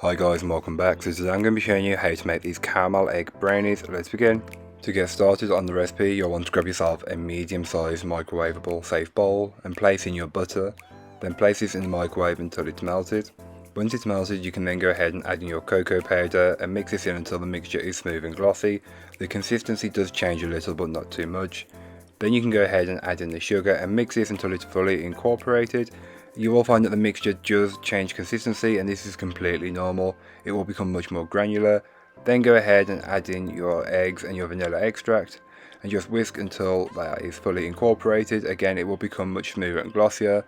Hi guys and welcome back. So today I'm going to be showing you how to make these caramel egg brownies. Let's begin. To get started on the recipe, you'll want to grab yourself a medium sized microwavable safe bowl and place in your butter. Then place this in the microwave until it's melted. Once it's melted, you can then go ahead and add in your cocoa powder and mix this in until the mixture is smooth and glossy. The consistency does change a little but not too much. Then you can go ahead and add in the sugar and mix this until it's fully incorporated. You will find that the mixture does change consistency, and this is completely normal. It will become much more granular. Then go ahead and add in your eggs and your vanilla extract and just whisk until that is fully incorporated. Again, it will become much smoother and glossier.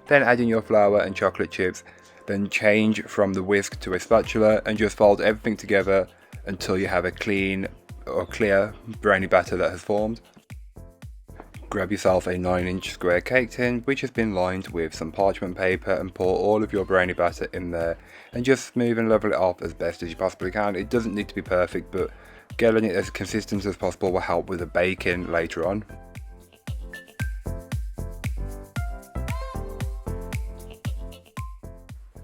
Then add in your flour and chocolate chips. Then change from the whisk to a spatula and just fold everything together until you have a clean or clear brownie batter that has formed. Grab yourself a 9-inch square cake tin which has been lined with some parchment paper and pour all of your brownie batter in there and just smooth and level it off as best as you possibly can. It doesn't need to be perfect, but getting it as consistent as possible will help with the baking later on.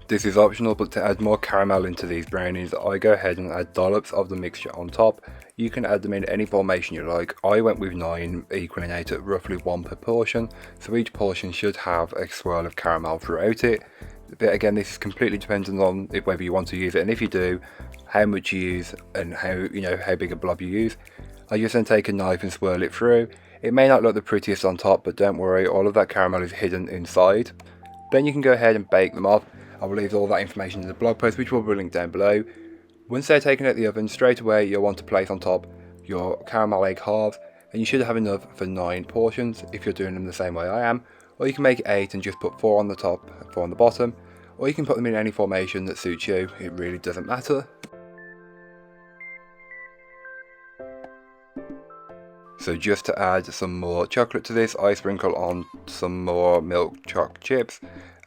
This is optional, but to add more caramel into these brownies, I go ahead and add dollops of the mixture on top. You can add them in any formation you like. I went with 9, equaling out at roughly 1 per portion, so each portion should have a swirl of caramel throughout it. But again, this is completely dependent on whether you want to use it, and if you do, how much you use and how big a blob you use. I just then take a knife and swirl it through. It may not look the prettiest on top, but don't worry, all of that caramel is hidden inside. Then you can go ahead and bake them off. I will leave all that information in the blog post, which will be linked down below. Once they're taken out the oven, straight away you'll want to place on top your caramel egg halves, and you should have enough for 9 portions if you're doing them the same way I am. Or you can make 8 and just put 4 on the top and 4 on the bottom, or you can put them in any formation that suits you. It really doesn't matter. So just to add some more chocolate to this, I sprinkle on some more milk choc chips,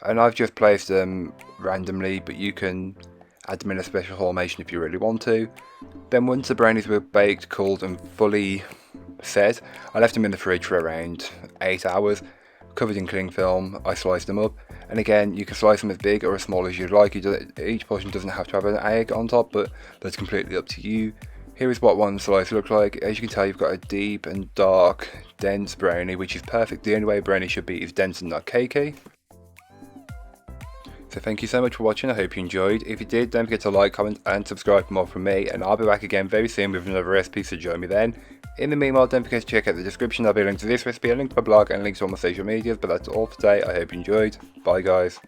and I've just placed them randomly, but you can add them in a special formation if you really want to. Then once the brownies were baked, cooled and fully set, I left them in the fridge for around 8 hours, covered in cling film. I sliced them up, and again you can slice them as big or as small as you'd like. Each portion doesn't have to have an egg on top, but that's completely up to you. Here is what one slice looks like. As you can tell, you've got a deep and dark, dense brownie, which is perfect. The only way a brownie should be is dense and not cakey. So thank you so much for watching. I hope you enjoyed. If you did, don't forget to like, comment and subscribe for more from me, and I'll be back again very soon with another recipe, so join me then. In the meanwhile, don't forget to check out the description. There'll be a link to this recipe, a link to my blog and links to all my social medias. But that's all for today. I hope you enjoyed. Bye guys.